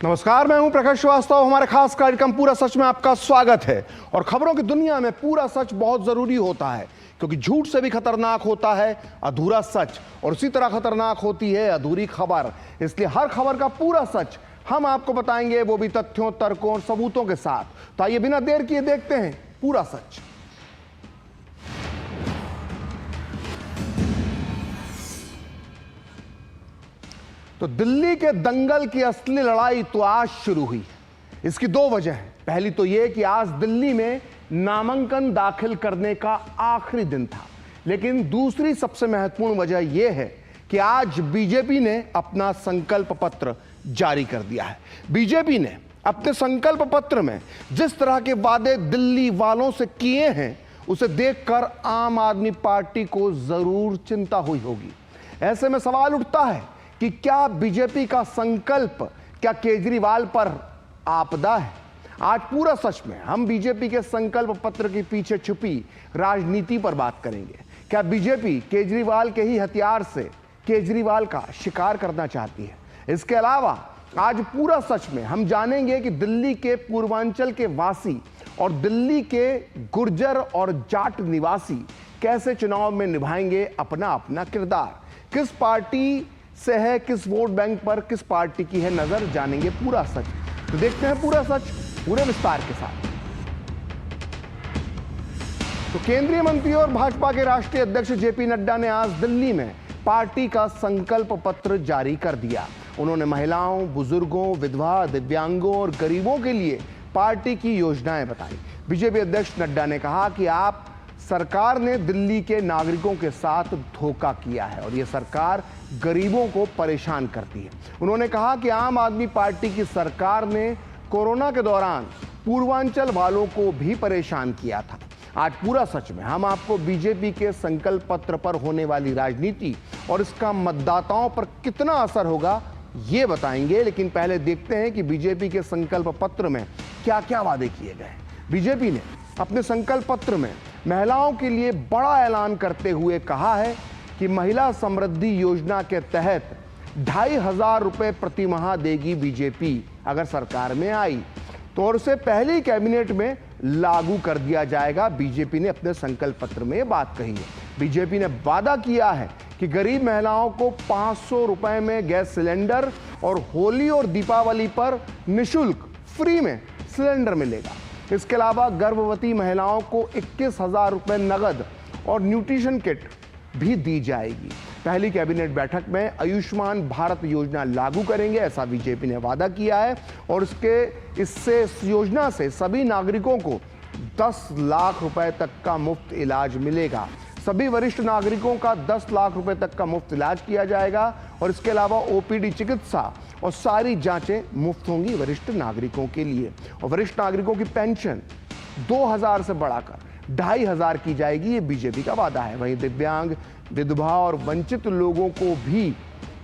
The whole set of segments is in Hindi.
नमस्कार, मैं हूं प्रकाश श्रीवास्तव। हमारे खास कार्यक्रम पूरा सच में आपका स्वागत है। और खबरों की दुनिया में पूरा सच बहुत जरूरी होता है, क्योंकि झूठ से भी खतरनाक होता है अधूरा सच, और उसी तरह खतरनाक होती है अधूरी खबर। इसलिए हर खबर का पूरा सच हम आपको बताएंगे, वो भी तथ्यों, तर्कों और सबूतों के साथ। तो आइए बिना देर किए देखते हैं पूरा सच। तो दिल्ली के दंगल की असली लड़ाई तो आज शुरू हुई है। इसकी दो वजह हैं। पहली तो यह कि आज दिल्ली में नामांकन दाखिल करने का आखिरी दिन था, लेकिन दूसरी सबसे महत्वपूर्ण वजह यह है कि आज बीजेपी ने अपना संकल्प पत्र जारी कर दिया है। बीजेपी ने अपने संकल्प पत्र में जिस तरह के वादे दिल्ली वालों से किए हैं, उसे देखकर आम आदमी पार्टी को जरूर चिंता हुई होगी। ऐसे में सवाल उठता है कि क्या बीजेपी का संकल्प, क्या केजरीवाल पर आपदा है? आज पूरा सच में हम बीजेपी के संकल्प पत्र के पीछे छुपी राजनीति पर बात करेंगे। क्या बीजेपी केजरीवाल के ही हथियार से केजरीवाल का शिकार करना चाहती है? इसके अलावा आज पूरा सच में हम जानेंगे कि दिल्ली के पूर्वांचल के वासी और दिल्ली के गुर्जर और जाट निवासी कैसे चुनाव में निभाएंगे अपना अपना किरदार। किस पार्टी से है, किस वोट बैंक पर किस पार्टी की है नजर, जानेंगे पूरा सच। तो देखते हैं पूरा सच पूरे विस्तार के साथ। तो केंद्रीय मंत्री और भाजपा के राष्ट्रीय अध्यक्ष जेपी नड्डा ने आज दिल्ली में पार्टी का संकल्प पत्र जारी कर दिया। उन्होंने महिलाओं, बुजुर्गों, विधवा, दिव्यांगों और गरीबों के लिए पार्टी की योजनाएं बताई। बीजेपी अध्यक्ष नड्डा ने कहा कि आप सरकार ने दिल्ली के नागरिकों के साथ धोखा किया है और यह सरकार गरीबों को परेशान करती है। उन्होंने कहा कि आम आदमी पार्टी की सरकार ने कोरोना के दौरान पूर्वांचल वालों को भी परेशान किया था। आज पूरा सच में हम आपको बीजेपी के संकल्प पत्र पर होने वाली राजनीति और इसका मतदाताओं पर कितना असर होगा ये बताएंगे। लेकिन पहले देखते हैं कि बीजेपी के संकल्प पत्र में क्या क्या वादे किए गए। बीजेपी ने अपने संकल्प पत्र में महिलाओं के लिए बड़ा ऐलान करते हुए कहा है कि महिला समृद्धि योजना के तहत 2,500 रुपए प्रति माह देगी बीजेपी अगर सरकार में आई तो, और उसे पहली कैबिनेट में लागू कर दिया जाएगा। बीजेपी ने अपने संकल्प पत्र में बात कही है। बीजेपी ने वादा किया है कि गरीब महिलाओं को 500 रुपए में गैस सिलेंडर और होली और दीपावली पर निःशुल्क फ्री में सिलेंडर मिलेगा। इसके अलावा गर्भवती महिलाओं को 21,000 रुपए नगद और न्यूट्रिशन किट भी दी जाएगी। पहली कैबिनेट बैठक में आयुष्मान भारत योजना लागू करेंगे, ऐसा बीजेपी ने वादा किया है। और इससे इस योजना से सभी नागरिकों को 10 लाख रुपए तक का मुफ्त इलाज मिलेगा। सभी वरिष्ठ नागरिकों का 10 लाख रुपए तक का मुफ्त इलाज किया जाएगा। और इसके अलावा ओपीडी चिकित्सा और सारी जांचें मुफ्त होंगी वरिष्ठ नागरिकों के लिए। और वरिष्ठ नागरिकों की पेंशन 2,000 से बढ़ाकर 2,500 की जाएगी, ये बीजेपी का वादा है। वहीं दिव्यांग, विधवा और वंचित लोगों को भी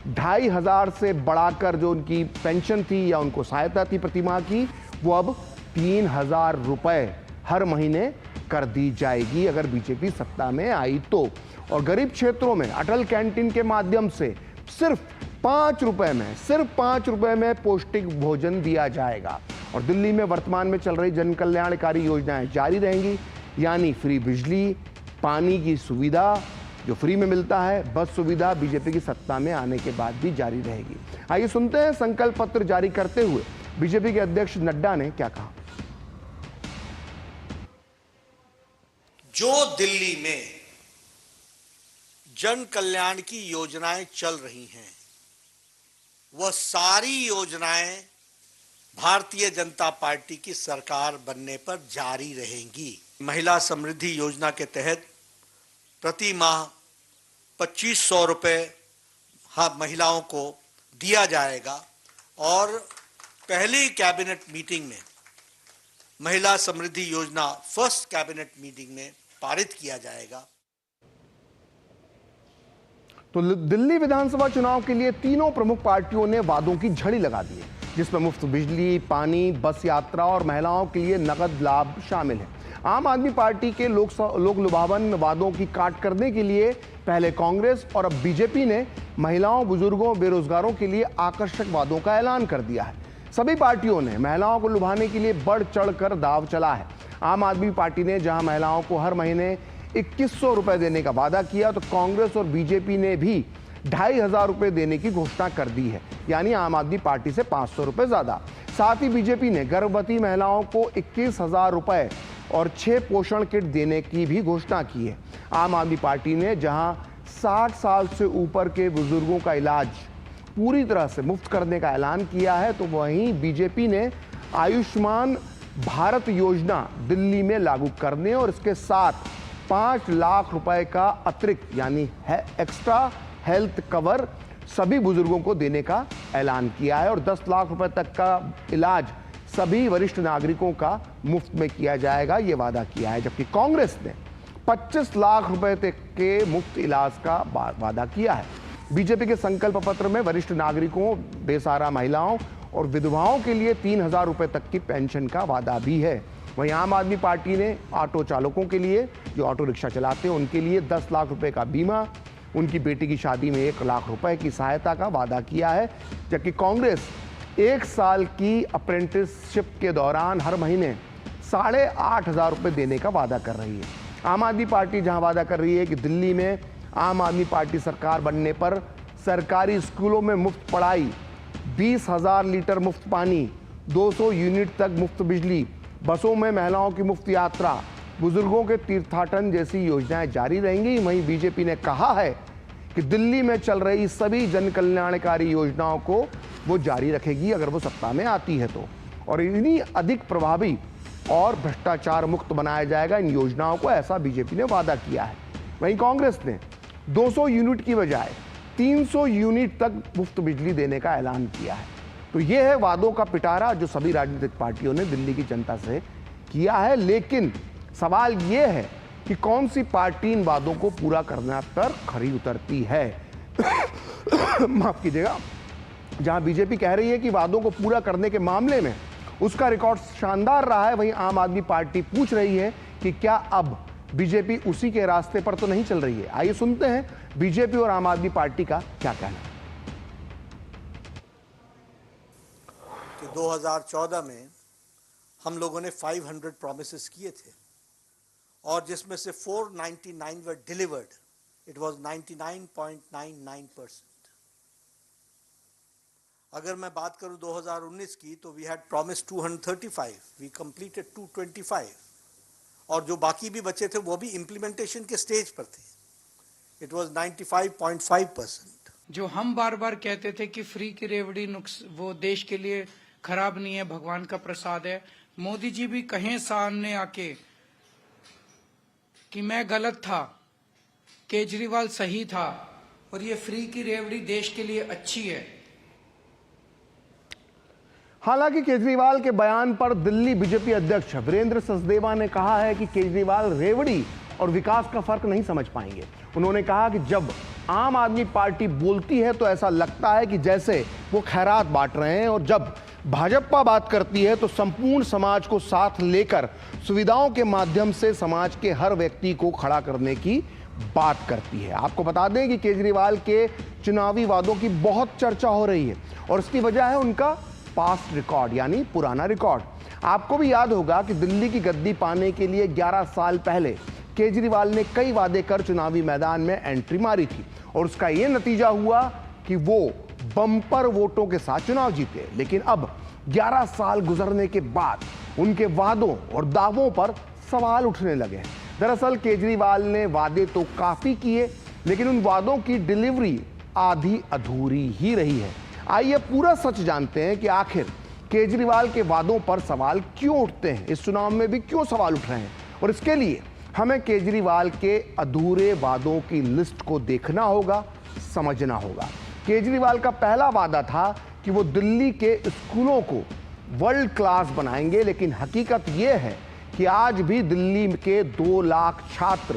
2,500 से बढ़ाकर जो उनकी पेंशन थी या उनको सहायता थी प्रतिमाह की, वो अब 3,000 रुपए हर महीने कर दी जाएगी अगर बीजेपी सत्ता में आई तो। और गरीब क्षेत्रों में अटल कैंटीन के माध्यम से सिर्फ 5 रुपए में पौष्टिक भोजन दिया जाएगा। और दिल्ली में वर्तमान में चल रही जन कल्याणकारी योजनाएं जारी रहेंगी, यानी फ्री बिजली, पानी की सुविधा जो फ्री में मिलता है, बस सुविधा बीजेपी की सत्ता में आने के बाद भी जारी रहेगी। आइए सुनते हैं संकल्प पत्र जारी करते हुए बीजेपी के अध्यक्ष नड्डा ने क्या कहा। जो दिल्ली में जन कल्याण की योजनाएं चल रही हैं, वह सारी योजनाएं भारतीय जनता पार्टी की सरकार बनने पर जारी रहेंगी। महिला समृद्धि योजना के तहत प्रति माह 2,500 रुपए महिलाओं को दिया जाएगा। और पहली कैबिनेट मीटिंग में महिला समृद्धि योजना फर्स्ट कैबिनेट मीटिंग में पारित किया जाएगा। तो दिल्ली विधानसभा चुनाव के लिए तीनों प्रमुख पार्टियों ने वादों की झड़ी लगा दी है, जिसमें मुफ्त बिजली, पानी, बस यात्रा और महिलाओं के लिए नकद लाभ शामिल है। आम आदमी पार्टी के लोक लुभावन वादों की काट करने के लिए पहले कांग्रेस और अब बीजेपी ने महिलाओं, बुजुर्गों, बेरोजगारों के लिए आकर्षक वादों का ऐलान कर दिया है। सभी पार्टियों ने महिलाओं को लुभाने के लिए बढ़ चढ़कर दांव चला है। आम आदमी पार्टी ने जहां महिलाओं को हर महीने 2100 रुपए देने का वादा किया, तो कांग्रेस और बीजेपी ने भी 2500 रुपए देने की घोषणा कर दी है, यानी आम आदमी पार्टी से 500 रुपए ज्यादा। साथ ही बीजेपी ने गर्भवती महिलाओं को 21,000 रुपए और 6 पोषण किट देने की भी घोषणा की है। आम आदमी पार्टी ने जहां 60 साल से ऊपर के बुजुर्गों का इलाज पूरी तरह से मुफ्त करने का ऐलान किया है, तो वहीं बीजेपी ने आयुष्मान भारत योजना दिल्ली में लागू करने और इसके साथ 5 लाख रुपए का अतिरिक्त यानी एक्स्ट्रा हेल्थ कवर सभी बुजुर्गों को देने का ऐलान किया है और 10 लाख रुपए तक का इलाज सभी वरिष्ठ नागरिकों का मुफ्त में किया जाएगा, ये वादा किया है। जबकि कांग्रेस ने 25 लाख रुपए तक के मुफ्त इलाज का वादा किया है। बीजेपी के संकल्प पत्र में वरिष्ठ नागरिकों, बेसहारा महिलाओं और विधवाओं के लिए 3,000 रुपए तक की पेंशन का वादा भी है। वहीं आम आदमी पार्टी ने ऑटो चालकों के लिए, जो ऑटो रिक्शा चलाते हैं, उनके लिए 10 लाख रुपए का बीमा, उनकी बेटी की शादी में 1 लाख रुपए की सहायता का वादा किया है। जबकि कांग्रेस 1 साल की अप्रेंटिसशिप के दौरान हर महीने 8,500 रुपए देने का वादा कर रही है। आम आदमी पार्टी जहां वादा कर रही है कि दिल्ली में आम आदमी पार्टी सरकार बनने पर सरकारी स्कूलों में मुफ्त पढ़ाई, 20,000 लीटर मुफ्त पानी, 200 यूनिट तक मुफ्त बिजली, बसों में महिलाओं की मुफ्त यात्रा, बुजुर्गों के तीर्थाटन जैसी योजनाएं जारी रहेंगी। वहीं बीजेपी ने कहा है कि दिल्ली में चल रही सभी जन कल्याणकारी योजनाओं को वो जारी रखेगी अगर वो सत्ता में आती है तो, और इन्हीं अधिक प्रभावी और भ्रष्टाचार मुक्त बनाया जाएगा इन योजनाओं को, ऐसा बीजेपी ने वादा किया है। वहीं कांग्रेस ने 200 यूनिट की बजाय 300 यूनिट तक मुफ्त बिजली देने का ऐलान किया है। तो यह है वादों का पिटारा जो सभी राजनीतिक पार्टियों ने दिल्ली की जनता से किया है। लेकिन सवाल यह है कि कौन सी पार्टी इन वादों को पूरा करने पर खरी उतरती है। माफ कीजिएगा, जहां बीजेपी कह रही है कि वादों को पूरा करने के मामले में उसका रिकॉर्ड शानदार रहा है, वहीं आम आदमी पार्टी पूछ रही है कि क्या अब बीजेपी उसी के रास्ते पर तो नहीं चल रही है। आइए सुनते हैं बीजेपी और आम आदमी पार्टी का क्या कहना है। कि 2014 में हम लोगों ने 500 प्रॉमिसेस किए थे और जिसमें से 499 वर डिलीवर्ड। It was 99.99%। अगर मैं बात करूं 2019 की, तो we had promise 235, we completed 225, और जो बाकी भी बचे थे वो भी इम्प्लीमेंटेशन के स्टेज पर थे। It was 95.5%। जो हम बार बार कहते थे कि फ्री की रेवड़ी वो देश के लिए खराब नहीं है, भगवान का प्रसाद है, मोदी जी भी कहें सामने आके कि मैं गलत था, केजरीवाल सही था और ये फ्री की रेवड़ी देश के लिए अच्छी है। हालांकि केजरीवाल के बयान पर दिल्ली बीजेपी अध्यक्ष वीरेंद्र सचदेवा ने कहा है कि केजरीवाल रेवड़ी और विकास का फर्क नहीं समझ पाएंगे। उन्होंने कहा कि जब आम आदमी पार्टी बोलती है तो ऐसा लगता है कि जैसे वो खैरात बांट रहे हैं, और जब भाजपा बात करती है तो संपूर्ण समाज को साथ लेकर सुविधाओं के माध्यम से समाज के हर व्यक्ति को खड़ा करने की बात करती है। आपको बता दें कि केजरीवाल के चुनावी वादों की बहुत चर्चा हो रही है और इसकी वजह है उनका पास्ट रिकॉर्ड, यानी पुराना रिकॉर्ड। आपको भी याद होगा कि दिल्ली की गद्दी पाने के लिए 11 साल पहले केजरीवाल ने कई वादे कर चुनावी मैदान में एंट्री मारी थी और उसका यह नतीजा हुआ कि वो बम्पर वोटों के साथ चुनाव जीते। लेकिन अब 11 साल गुजरने के बाद उनके वादों और दावों पर सवाल उठने लगे हैं। दरअसल केजरीवाल ने वादे तो काफी किए, लेकिन उन वादों की डिलीवरी आधी अधूरी ही रही है। आइए पूरा सच जानते हैं कि आखिर केजरीवाल के वादों पर सवाल क्यों उठते हैं, इस चुनाव में भी क्यों सवाल उठ रहे हैं, और इसके लिए हमें केजरीवाल के अधूरे वादों की लिस्ट को देखना होगा, समझना होगा। केजरीवाल का पहला वादा था कि वो दिल्ली के स्कूलों को वर्ल्ड क्लास बनाएंगे, लेकिन हकीकत यह है कि आज भी दिल्ली के 2 लाख छात्र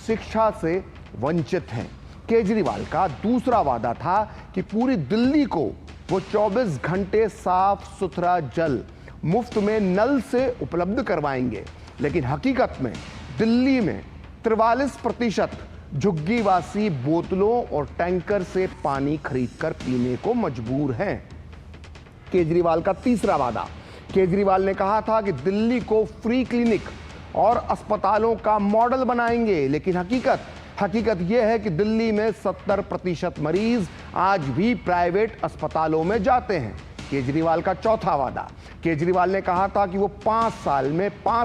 शिक्षा से वंचित हैं। केजरीवाल का दूसरा वादा था कि पूरी दिल्ली को वो 24 घंटे साफ सुथरा जल मुफ्त में नल से उपलब्ध करवाएंगे, लेकिन हकीकत में दिल्ली में 43% झुग्गीवासी बोतलों और टैंकर से पानी खरीदकर पीने को मजबूर हैं। केजरीवाल का तीसरा वादा। केजरीवाल ने कहा था कि दिल्ली को फ्री क्लिनिक और अस्पतालों का मॉडल बनाएंगे, लेकिन हकीकत यह है कि दिल्ली में 70% मरीज आज भी प्राइवेट अस्पतालों में जाते हैं। केजरीवाल का चौथा वादा। केजरीवाल ने कहा था कि वो 5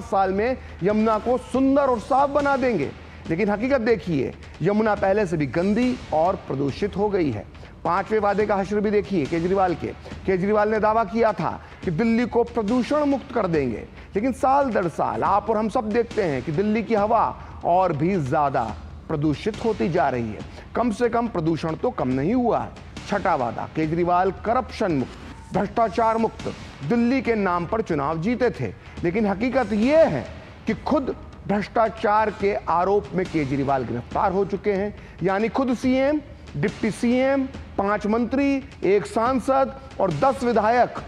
साल में यमुना को सुंदर और साफ बना देंगे, लेकिन हकीकत देखिए, यमुना पहले से भी गंदी और प्रदूषित हो गई है। 5वें वादे का हश्र भी देखिए केजरीवाल ने दावा किया था कि दिल्ली को प्रदूषण मुक्त कर देंगे, लेकिन साल दर साल आप और हम सब देखते हैं कि दिल्ली की हवा और भी ज्यादा प्रदूषित होती जा रही है। कम से कम प्रदूषण तो कम नहीं हुआ है। छठा वादा, केजरीवाल करप्शन मुक्त, भ्रष्टाचार मुक्त दिल्ली के नाम पर चुनाव जीते थे, लेकिन हकीकत यह है कि खुद भ्रष्टाचार के आरोप में केजरीवाल गिरफ्तार हो चुके हैं। यानी खुद सीएम, डिप्टी सीएम, 5 मंत्री, 1 सांसद और 10 विधायक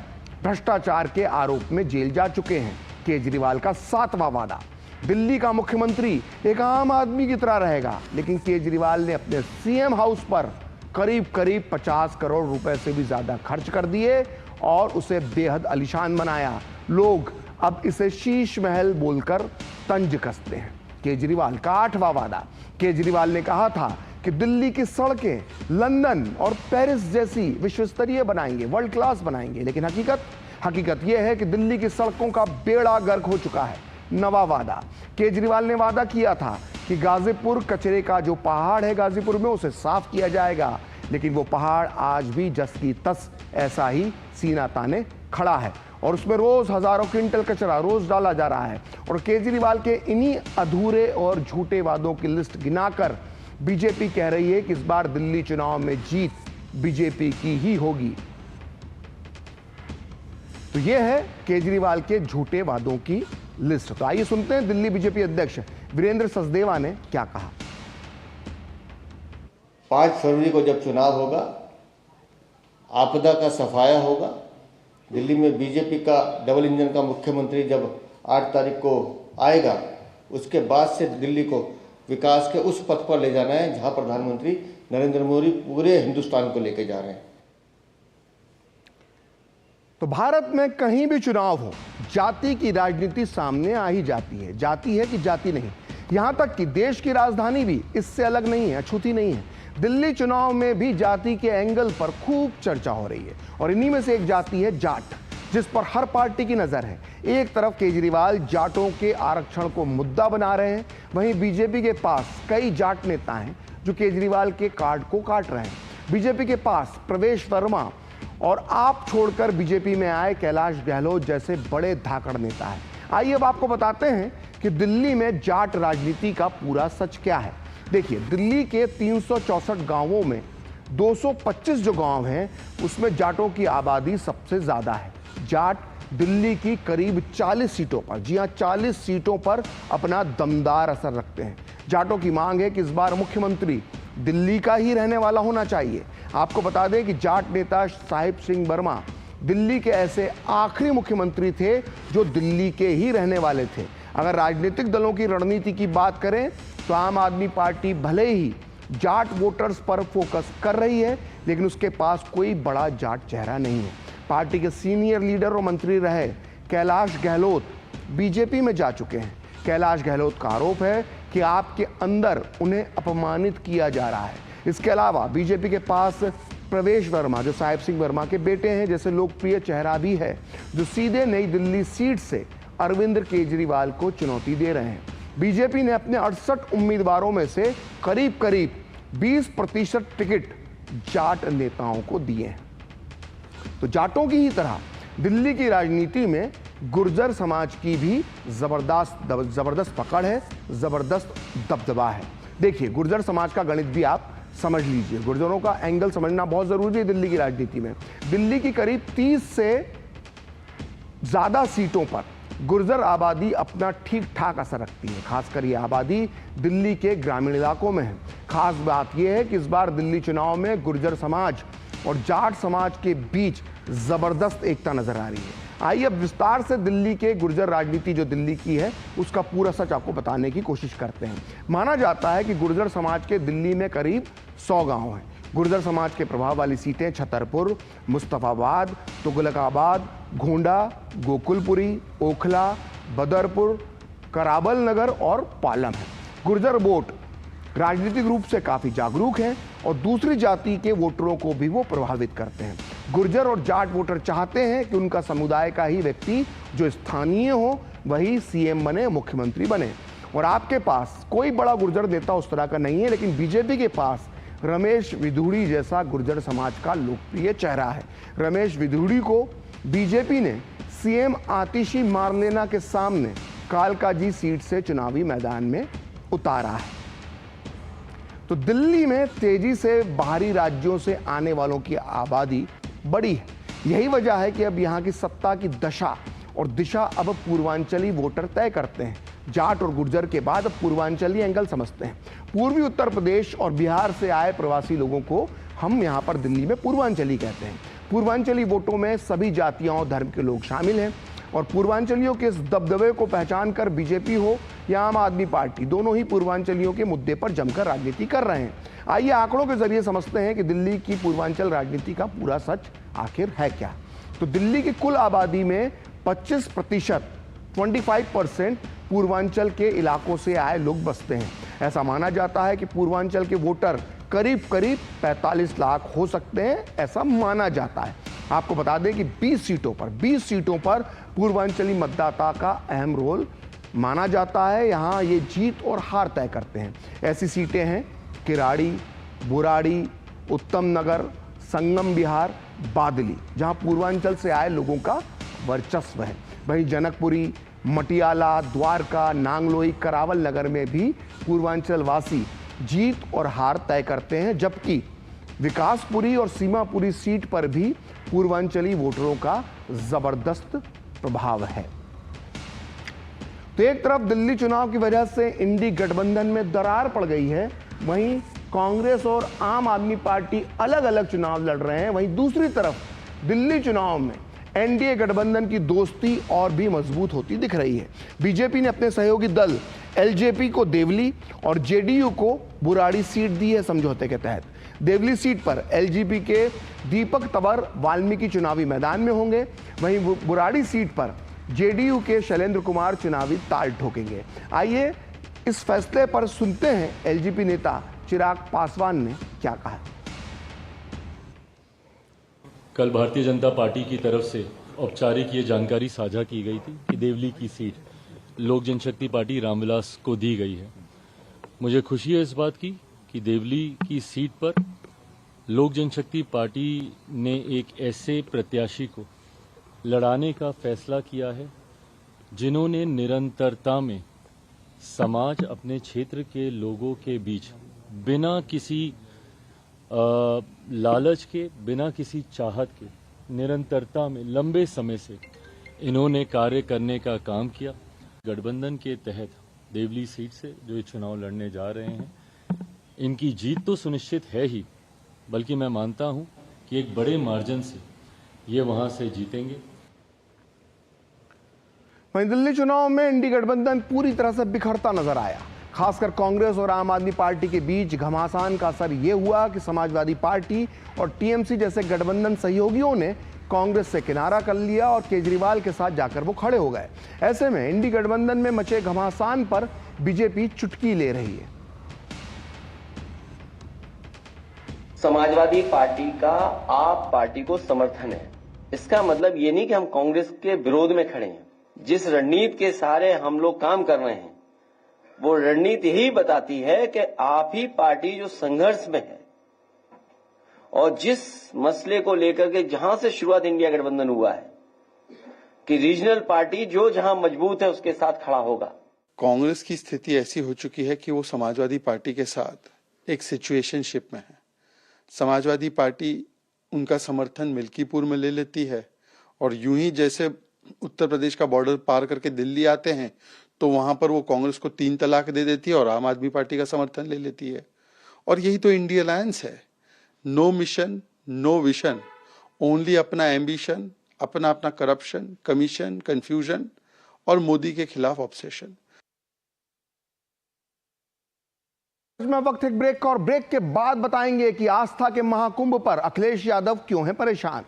भ्रष्टाचार के आरोप में जेल जा चुके हैं। केजरीवाल का 7वां वादा, दिल्ली का मुख्यमंत्री एक आम आदमी की तरह रहेगा, लेकिन केजरीवाल ने अपने सीएम हाउस पर करीब 50 करोड़ रुपए से भी ज्यादा खर्च कर दिए और उसे बेहद आलीशान बनाया। लोग अब इसे शीश महल बोलकर तंज कसते हैं। केजरीवाल का 8वां वादा, केजरीवाल ने कहा था कि दिल्ली की सड़कें लंदन और पेरिस जैसी विश्व स्तरीय बनाएंगे, वर्ल्ड क्लास बनाएंगे, लेकिन हकीकत यह है कि दिल्ली की सड़कों का बेड़ा गर्क हो चुका है। 9वां वादा, केजरीवाल ने वादा किया था कि गाजीपुर कचरे का जो पहाड़ है गाजीपुर में उसे साफ किया जाएगा, लेकिन वो पहाड़ आज भी जस की तस ऐसा ही सीना ताने खड़ा है और उसमें रोज हजारों क्विंटल कचरा रोज डाला जा रहा है। और केजरीवाल के इन्हीं अधूरे और झूठे वादों की लिस्ट गिनाकर बीजेपी कह रही है कि इस बार दिल्ली चुनाव में जीत बीजेपी की ही होगी। तो यह है केजरीवाल के झूठे वादों की लिस्ट। तो आइए सुनते हैं दिल्ली बीजेपी अध्यक्ष वीरेंद्र सचदेवा ने क्या कहा। 5 फरवरी को जब चुनाव होगा, आपदा का सफाया होगा, दिल्ली में बीजेपी का डबल इंजन का मुख्यमंत्री जब 8 तारीख को आएगा, उसके बाद से दिल्ली को विकास के उस पथ पर ले जाना है जहां प्रधानमंत्री नरेंद्र मोदी पूरे हिंदुस्तान को लेके जा रहे हैं। तो भारत में कहीं भी चुनाव हो, जाति की राजनीति सामने आ ही जाती है। जाति है कि जाति नहीं, यहां तक कि देश की राजधानी भी इससे अलग नहीं है, अछूती नहीं है। दिल्ली चुनाव में भी जाति के एंगल पर खूब चर्चा हो रही है और इन्हीं में से एक जाति है जाट, जिस पर हर पार्टी की नजर है। एक तरफ केजरीवाल जाटों के आरक्षण को मुद्दा बना रहे हैं, वहीं बीजेपी के पास कई जाट नेता हैं जो केजरीवाल के कार्ड को काट रहे हैं। बीजेपी के पास प्रवेश वर्मा और आप छोड़कर बीजेपी में आए कैलाश गहलोत जैसे बड़े धाकड़ नेता हैं। आइए अब आपको बताते हैं कि दिल्ली में जाट राजनीति का पूरा सच क्या है। देखिए, दिल्ली के 364 गांवों में 225 जो गांव हैं उसमें जाटों की आबादी सबसे ज्यादा है। जाट दिल्ली की करीब 40 सीटों पर, जी हां 40 सीटों पर अपना दमदार असर रखते हैं। जाटों की मांग है कि इस बार मुख्यमंत्री दिल्ली का ही रहने वाला होना चाहिए। आपको बता दें कि जाट नेता साहिब सिंह वर्मा दिल्ली के ऐसे आखिरी मुख्यमंत्री थे जो दिल्ली के ही रहने वाले थे। अगर राजनीतिक दलों की रणनीति की बात करें तो आम आदमी पार्टी भले ही जाट वोटर्स पर फोकस कर रही है, लेकिन उसके पास कोई बड़ा जाट चेहरा नहीं है। पार्टी के सीनियर लीडर और मंत्री रहे कैलाश गहलोत बीजेपी में जा चुके हैं। कैलाश गहलोत का आरोप है कि आपके अंदर उन्हें अपमानित किया जा रहा है। इसके अलावा बीजेपी के पास प्रवेश वर्मा, जो साहिब सिंह वर्मा के बेटे हैं, जैसे लोकप्रिय चेहरा भी है, जो सीधे नई दिल्ली सीट से अरविंद केजरीवाल को चुनौती दे रहे हैं। बीजेपी ने अपने 68 उम्मीदवारों में से करीब 20% टिकट जाट नेताओं को दिए हैं। तो जाटों की ही तरह दिल्ली की राजनीति में गुर्जर समाज की भी जबरदस्त पकड़ है, जबरदस्त दबदबा है। देखिए, गुर्जर समाज का गणित भी आप समझ लीजिए, गुर्जरों का एंगल समझना बहुत जरूरी है दिल्ली की राजनीति में। दिल्ली की करीब 30 से ज्यादा सीटों पर गुर्जर आबादी अपना ठीक ठाक असर रखती है। खासकर ये आबादी दिल्ली के ग्रामीण इलाकों में है। खास बात यह है कि इस बार दिल्ली चुनाव में गुर्जर समाज और जाट समाज के बीच जबरदस्त एकता नजर आ रही है। आइए अब विस्तार से दिल्ली के गुर्जर राजनीति जो दिल्ली की है उसका पूरा सच आपको बताने की कोशिश करते हैं। माना जाता है कि गुर्जर समाज के दिल्ली में करीब 100 गांव हैं। गुर्जर समाज के प्रभाव वाली सीटें छतरपुर, मुस्तफाबाद, तुगलकाबाद, गोंडा, गोकुलपुरी, ओखला, बदरपुर, कराबल नगर और पालम है। गुर्जर वोट राजनीतिक रूप से काफी जागरूक हैं और दूसरी जाति के वोटरों को भी वो प्रभावित करते हैं। गुर्जर और जाट वोटर चाहते हैं कि उनका समुदाय का ही व्यक्ति जो स्थानीय हो वही सीएम बने, मुख्यमंत्री बने। और आपके पास कोई बड़ा गुर्जर नेता उस तरह का नहीं है, लेकिन बीजेपी के पास रमेश विधुड़ी जैसा गुर्जर समाज का लोकप्रिय चेहरा है। रमेश विधुड़ी को बीजेपी ने सीएम आतिशी मारलेना के सामने कालकाजी सीट से चुनावी मैदान में उतारा है। तो दिल्ली में तेजी से बाहरी राज्यों से आने वालों की आबादी बढ़ी है। यही वजह है कि अब यहां की सत्ता की दशा और दिशा अब पूर्वांचली वोटर तय करते हैं। जाट और गुर्जर के बाद अब पूर्वांचली एंगल समझते हैं। पूर्वी उत्तर प्रदेश और बिहार से आए प्रवासी लोगों को हम यहां पर दिल्ली में पूर्वांचली कहते हैं। पूर्वांचली वोटों में सभी जातियों और धर्म के लोग शामिल हैं और पूर्वांचलियों के इस दबदबे को पहचान कर बीजेपी हो या आम आदमी पार्टी, दोनों ही पूर्वांचलियों के मुद्दे पर जमकर राजनीति कर रहे हैं। आइए आंकड़ों के जरिए समझते हैं कि दिल्ली की पूर्वांचल राजनीति का पूरा सच आखिर है क्या। तो दिल्ली की कुल आबादी में 25% पूर्वांचल के इलाकों से आए लोग बसते हैं। ऐसा माना जाता है कि पूर्वांचल के वोटर करीब 45 लाख हो सकते हैं, ऐसा माना जाता है। आपको बता दें कि 20 सीटों पर पूर्वांचली मतदाता का अहम रोल माना जाता है। यहां ये जीत और हार तय करते हैं। ऐसी सीटें हैं किराड़ी, बुराड़ी, उत्तम नगर, संगम विहार, बादली, जहां पूर्वांचल से आए लोगों का वर्चस्व है। वहीं जनकपुरी, मटियाला, द्वारका, नांगलोई, करावल नगर में भी पूर्वांचल वासी जीत और हार तय करते हैं, जबकि विकासपुरी और सीमापुरी सीट पर भी पूर्वांचली वोटरों का जबरदस्त प्रभाव है। तो एक तरफ दिल्ली चुनाव की वजह से इंडी गठबंधन में दरार पड़ गई है, वहीं कांग्रेस और आम आदमी पार्टी अलग अलग चुनाव लड़ रहे हैं। वहीं दूसरी तरफ दिल्ली चुनाव में एनडीए गठबंधन की दोस्ती और भी मजबूत होती दिख रही है। बीजेपी ने अपने सहयोगी दल एलजेपी को देवली और जेडीयू को बुराड़ी सीट दी है समझौते के तहत। देवली सीट पर एलजेपी के दीपक तंवर वाल्मीकि चुनावी मैदान में होंगे, वहीं बुराड़ी सीट पर जेडीयू के शैलेंद्र कुमार चुनावी ताल ठोकेंगे। आइए इस फैसले पर सुनते हैं एलजेपी नेता चिराग पासवान ने क्या कहा। कल भारतीय जनता पार्टी की तरफ से औपचारिक ये जानकारी साझा की गई थी कि देवली की सीट लोक जनशक्ति पार्टी रामविलास को दी गई है। मुझे खुशी है इस बात की कि देवली की सीट पर लोक जनशक्ति पार्टी ने एक ऐसे प्रत्याशी को लड़ाने का फैसला किया है जिन्होंने निरंतरता में समाज, अपने क्षेत्र के लोगों के बीच बिना किसी लालच के, बिना किसी चाहत के, निरंतरता में लंबे समय से इन्होंने कार्य करने का काम किया। गठबंधन के तहत देवली सीट से जो ये चुनाव लड़ने जा रहे हैं, इनकी जीत तो सुनिश्चित है ही, बल्कि मैं मानता हूं कि एक बड़े मार्जिन से ये वहां से जीतेंगे। वहीं दिल्ली चुनाव में इंडी गठबंधन पूरी तरह से बिखरता नजर आया। खासकर कांग्रेस और आम आदमी पार्टी के बीच घमासान का असर यह हुआ कि समाजवादी पार्टी और टीएमसी जैसे गठबंधन सहयोगियों ने कांग्रेस से किनारा कर लिया और केजरीवाल के साथ जाकर वो खड़े हो गए। ऐसे में इंडी गठबंधन में मचे घमासान पर बीजेपी चुटकी ले रही है। समाजवादी पार्टी का आप पार्टी को समर्थन है, इसका मतलब ये नहीं कि हम कांग्रेस के विरोध में खड़े हैं। जिस रणनीति के सहारे हम लोग काम कर रहे हैं, वो रणनीति यही बताती है कि आप ही पार्टी जो संघर्ष में है और जिस मसले को लेकर के जहां से शुरुआत इंडिया गठबंधन हुआ है कि रीजनल पार्टी जो जहां मजबूत है उसके साथ खड़ा होगा। कांग्रेस की स्थिति ऐसी हो चुकी है कि वो समाजवादी पार्टी के साथ एक सिचुएशनशिप में है। समाजवादी पार्टी उनका समर्थन मिल्कीपुर में ले लेती है और यूं ही जैसे उत्तर प्रदेश का बॉर्डर पार करके दिल्ली आते हैं तो वहां पर वो कांग्रेस को 3 तलाक दे देती है और आम आदमी पार्टी का समर्थन ले लेती है। और यही तो इंडिया अलायंस है। No mission, no vision, only अपना एम्बिशन, अपना अपना करप्शन, कमीशन, कंफ्यूजन और मोदी के खिलाफ ऑब्सेशन। में वक्त एक ब्रेक का, और ब्रेक के बाद बताएंगे कि आस्था के महाकुंभ पर अखिलेश यादव क्यों हैं परेशान।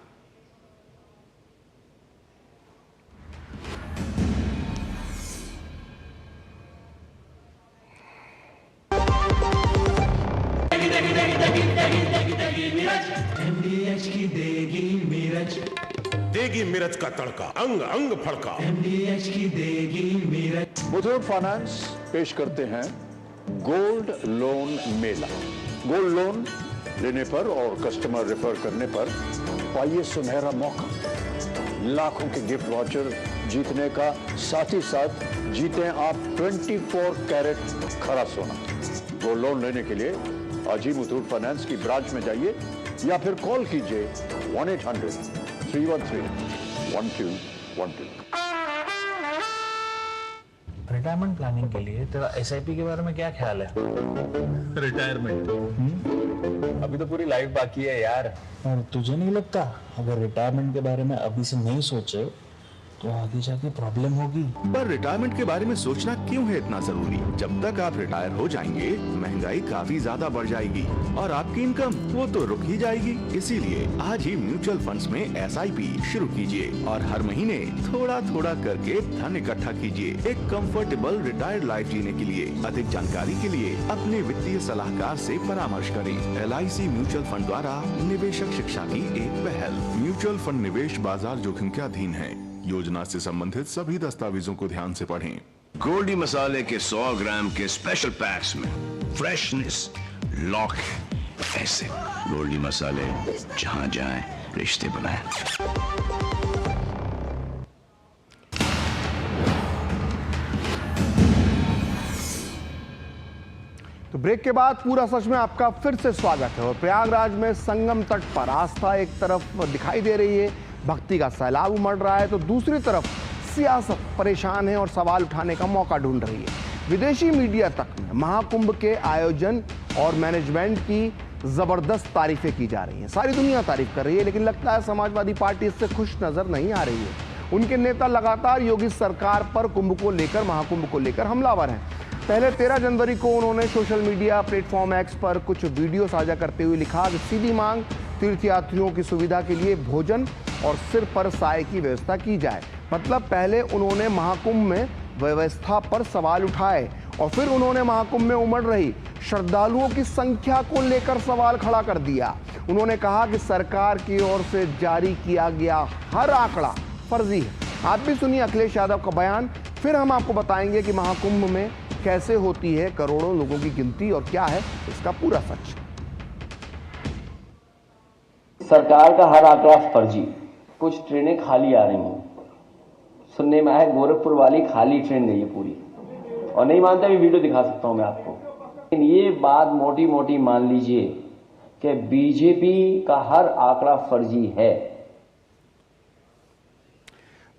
देगी मिर्च का तड़का, अंग अंग फड़का। MDH की देगी मिर्च। मुथूट फाइनेंस पेश करते हैं गोल्ड लोन मेला। गोल्ड लोन लेने पर और कस्टमर रेफर करने पर पाइए सुनहरा मौका, लाखों के गिफ्ट वाउचर जीतने का, साथ ही साथ जीतें आप 24 कैरेट खरा सोना। गोल्ड लोन लेने के लिए आज ही मुथूट फाइनेंस की ब्रांच में जाइए या फिर कॉल कीजिए 1-800-313-1212। रिटायरमेंट प्लानिंग के लिए तेरा SIP के बारे में क्या ख्याल है? रिटायरमेंट अभी तो पूरी लाइफ बाकी है यार। और तुझे नहीं लगता अगर रिटायरमेंट के बारे में अभी से नहीं सोचे तो आगे जाके प्रॉब्लम होगी? पर रिटायरमेंट के बारे में सोचना क्यों है इतना जरूरी? जब तक आप रिटायर हो जाएंगे महंगाई काफी ज्यादा बढ़ जाएगी और आपकी इनकम वो तो रुक ही जाएगी। इसीलिए आज ही म्यूचुअल फंड्स में SIP शुरू कीजिए और हर महीने थोड़ा थोड़ा करके धन इकट्ठा कीजिए एक कंफर्टेबल रिटायर्ड लाइफ जीने के लिए। अधिक जानकारी के लिए अपने वित्तीय सलाहकार से परामर्श करें। LIC म्यूचुअल फंड द्वारा निवेशक शिक्षा की एक पहल। म्यूचुअल फंड निवेश बाजार जोखिम के अधीन है। योजना से संबंधित सभी दस्तावेजों को ध्यान से पढ़ें। गोल्डी मसाले के 100 ग्राम के स्पेशल पैक्स में फ्रेशनेस लॉक है। ऐसे गोल्डी मसाले जहां जाएं रिश्ते बनाएं। तो ब्रेक के बाद पूरा सच में आपका फिर से स्वागत है। और प्रयागराज में संगम तट पर आस्था एक तरफ दिखाई दे रही है, भक्ति का सैलाब उमड़ रहा है, तो दूसरी तरफ सियासत परेशान है और सवाल उठाने का मौका ढूंढ रही है। विदेशी मीडिया तक में महाकुंभ के आयोजन और मैनेजमेंट की जबरदस्त तारीफें की जा रही हैं। सारी दुनिया तारीफ कर रही है, लेकिन लगता है समाजवादी पार्टी इससे खुश नजर नहीं आ रही है। उनके नेता लगातार योगी सरकार पर कुंभ को लेकर, महाकुंभ को लेकर हमलावर हैं। पहले 13 जनवरी को उन्होंने सोशल मीडिया प्लेटफॉर्म X पर कुछ वीडियो साझा करते हुए लिखा कि सीधी मांग तीर्थयात्रियों की सुविधा के लिए भोजन और सिर पर साए की व्यवस्था की जाए। मतलब पहले उन्होंने महाकुंभ में व्यवस्था पर सवाल उठाए और फिर उन्होंने महाकुंभ में उमड़ रही श्रद्धालुओं की संख्या को लेकर सवाल खड़ा कर दिया। उन्होंने कहा कि सरकार की ओर से जारी किया गया हर आंकड़ा फर्जी है। आप भी सुनिए अखिलेश यादव का बयान, फिर हम आपको बताएंगे कि महाकुंभ में कैसे होती है करोड़ों लोगों की गिनती और क्या है इसका पूरा सच। सरकार का हर आंकड़ा फर्जी, कुछ ट्रेनें खाली आ रही हैं। सुनने में आया गोरखपुर वाली खाली ट्रेन गई है पूरी, और नहीं मानता भी वीडियो दिखा सकता हूं मैं आपको। लेकिन ये बात मोटी मोटी मान लीजिए कि बीजेपी का हर आंकड़ा फर्जी है।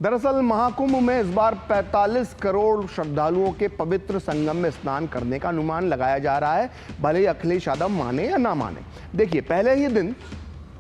दरअसल महाकुंभ में इस बार 45 करोड़ श्रद्धालुओं के पवित्र संगम में स्नान करने का अनुमान लगाया जा रहा है, भले ही अखिलेश यादव माने या ना माने। देखिए, पहले ही दिन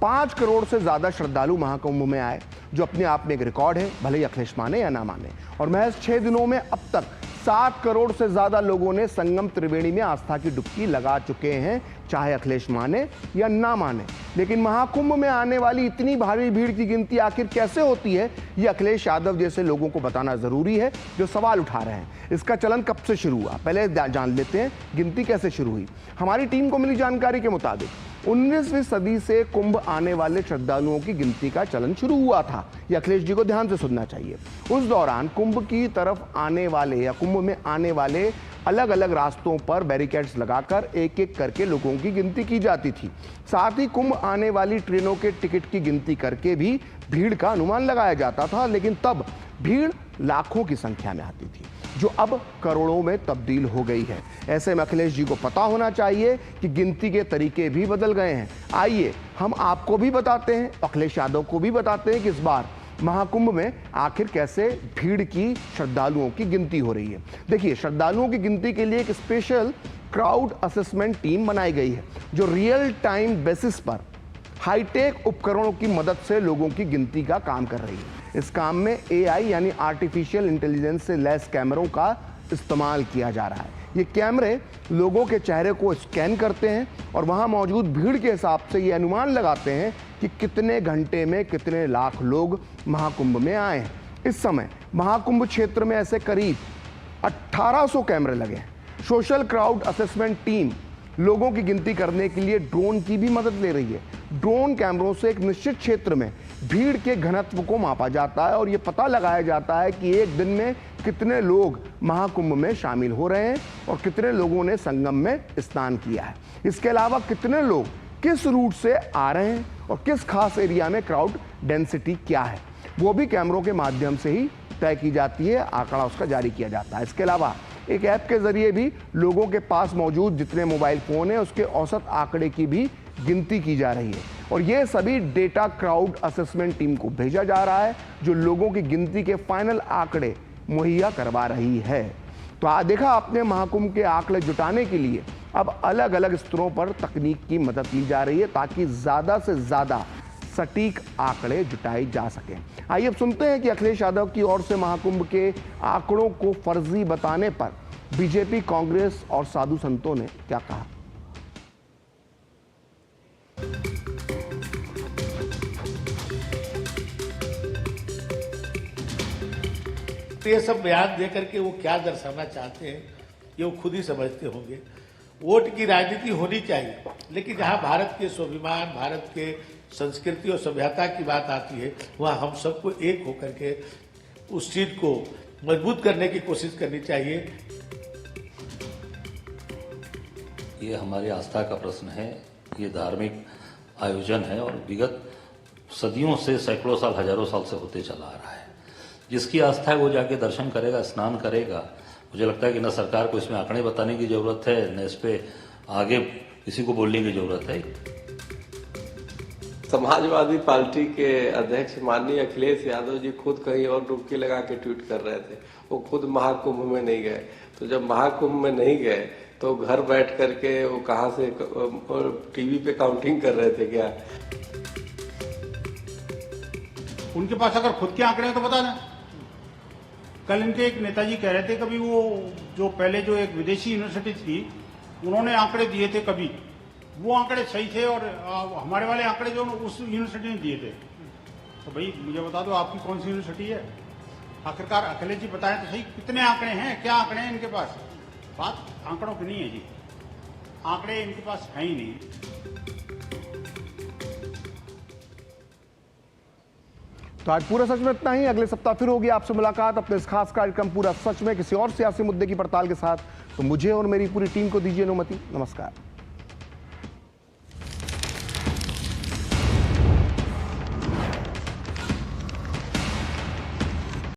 5 करोड़ से ज्यादा श्रद्धालु महाकुंभ में आए, जो अपने आप में एक रिकॉर्ड है, भले ही अखिलेश माने या ना माने। और महज 6 दिनों में अब तक 7 करोड़ से ज्यादा लोगों ने संगम त्रिवेणी में आस्था की डुबकी लगा चुके हैं, चाहे अखिलेश माने या ना माने। लेकिन महाकुंभ में आने वाली इतनी भारी भीड़ की गिनती आखिर कैसे होती है, ये अखिलेश यादव जैसे लोगों को बताना जरूरी है, जो सवाल उठा रहे हैं। इसका चलन कब से शुरू हुआ, पहले जान लेते हैं गिनती कैसे शुरू हुई। हमारी टीम को मिली जानकारी के मुताबिक 19वीं सदी से कुंभ आने वाले श्रद्धालुओं की गिनती का चलन शुरू हुआ था। ये अखिलेश जी को ध्यान से सुनना चाहिए। उस दौरान कुंभ की तरफ आने वाले या कुंभ में आने वाले अलग अलग रास्तों पर बैरिकेड्स लगाकर एक एक करके लोगों की गिनती की जाती थी। साथ ही कुंभ आने वाली ट्रेनों के टिकट की गिनती करके भी भीड़ का अनुमान लगाया जाता था, लेकिन तब भीड़ लाखों की संख्या में आती थी, जो अब करोड़ों में तब्दील हो गई है। ऐसे में अखिलेश जी को पता होना चाहिए कि गिनती के तरीके भी बदल गए हैं। आइए हम आपको भी बताते हैं, अखिलेश यादव को भी बताते हैं कि इस बार महाकुंभ में आखिर कैसे भीड़ की, श्रद्धालुओं की गिनती हो रही है। देखिए, श्रद्धालुओं की गिनती के लिए एक स्पेशल क्राउड असेसमेंट टीम बनाई गई है, जो रियल टाइम बेसिस पर हाईटेक उपकरणों की मदद से लोगों की गिनती का काम कर रही है। इस काम में AI यानी आर्टिफिशियल इंटेलिजेंस से लैस कैमरों का इस्तेमाल किया जा रहा है। ये कैमरे लोगों के चेहरे को स्कैन करते हैं और वहां मौजूद भीड़ के हिसाब से ये अनुमान लगाते हैं कि कितने घंटे में कितने लाख लोग महाकुंभ में आए हैं। इस समय महाकुंभ क्षेत्र में ऐसे करीब 1800 कैमरे लगे हैं। सोशल क्राउड असेसमेंट टीम लोगों की गिनती करने के लिए ड्रोन की भी मदद ले रही है। ड्रोन कैमरों से एक निश्चित क्षेत्र में भीड़ के घनत्व को मापा जाता है और यह पता लगाया जाता है कि एक दिन में कितने लोग महाकुंभ में शामिल हो रहे हैं और कितने लोगों ने संगम में स्नान किया है। इसके अलावा कितने लोग किस रूट से आ रहे हैं और किस खास एरिया में क्राउड डेंसिटी क्या है, वो भी कैमरों के माध्यम से ही तय की जाती है, आंकड़ा उसका जारी किया जाता है। इसके अलावा एक ऐप के जरिए भी लोगों के पास मौजूद जितने मोबाइल फोन है उसके औसत आंकड़े की भी गिनती की जा रही है और ये सभी डेटा क्राउड असेसमेंट टीम को भेजा जा रहा है जो लोगों की गिनती के फाइनल आंकड़े मुहैया करवा रही है। तो देखा आपने, महाकुंभ के आंकड़े जुटाने के लिए अब अलग अलग स्तरों पर तकनीक की मदद ली जा रही है ताकि ज्यादा से ज्यादा सटीक आंकड़े जुटाए जा सकें। आइए अब सुनते हैं कि अखिलेश यादव की ओर से महाकुंभ के आंकड़ों को फर्जी बताने पर बीजेपी, कांग्रेस और साधु संतों ने क्या कहा। ये सब बयान देकर के वो क्या दर्शाना चाहते हैं ये वो खुद ही समझते होंगे। वोट की राजनीति होनी चाहिए, लेकिन जहां भारत के स्वाभिमान, भारत के संस्कृति और सभ्यता की बात आती है वहां हम सबको एक होकर के उस चीज को मजबूत करने की कोशिश करनी चाहिए। ये हमारी आस्था का प्रश्न है, ये धार्मिक आयोजन है और विगत सदियों से, सैकड़ों साल, हजारों साल से होते चला आ रहा है। जिसकी आस्था है वो जाके दर्शन करेगा, स्नान करेगा। मुझे लगता है कि न सरकार को इसमें आंकड़े बताने की जरूरत है, न इस पे आगे किसी को बोलने की जरूरत है। समाजवादी पार्टी के अध्यक्ष माननीय अखिलेश यादव जी खुद कहीं और डुबकी लगा के ट्वीट कर रहे थे। वो खुद महाकुंभ में नहीं गए, तो जब महाकुंभ में नहीं गए तो घर बैठ करके वो कहां से टीवी पे काउंटिंग कर रहे थे क्या? उनके पास अगर खुद के आंकड़े हैं तो बता दें। कल इनके एक नेताजी कह रहे थे कभी वो जो पहले जो एक विदेशी यूनिवर्सिटी थी उन्होंने आंकड़े दिए थे, कभी वो आंकड़े सही थे और हमारे वाले आंकड़े जो उस यूनिवर्सिटी ने दिए थे। तो भाई मुझे बता दो आपकी कौन सी यूनिवर्सिटी है। आखिरकार अखिलेश जी बताएं तो सही कितने आंकड़े हैं, क्या आंकड़े हैं इनके पास। बात आंकड़ों की नहीं है जी, आंकड़े इनके पास है ही नहीं। तो आज पूरा सच में इतना ही। अगले सप्ताह फिर होगी आपसे मुलाकात अपने इस खास कार्यक्रम पूरा सच में किसी और सियासी मुद्दे की पड़ताल के साथ। तो मुझे और मेरी पूरी टीम को दीजिए अनुमति। नमस्कार।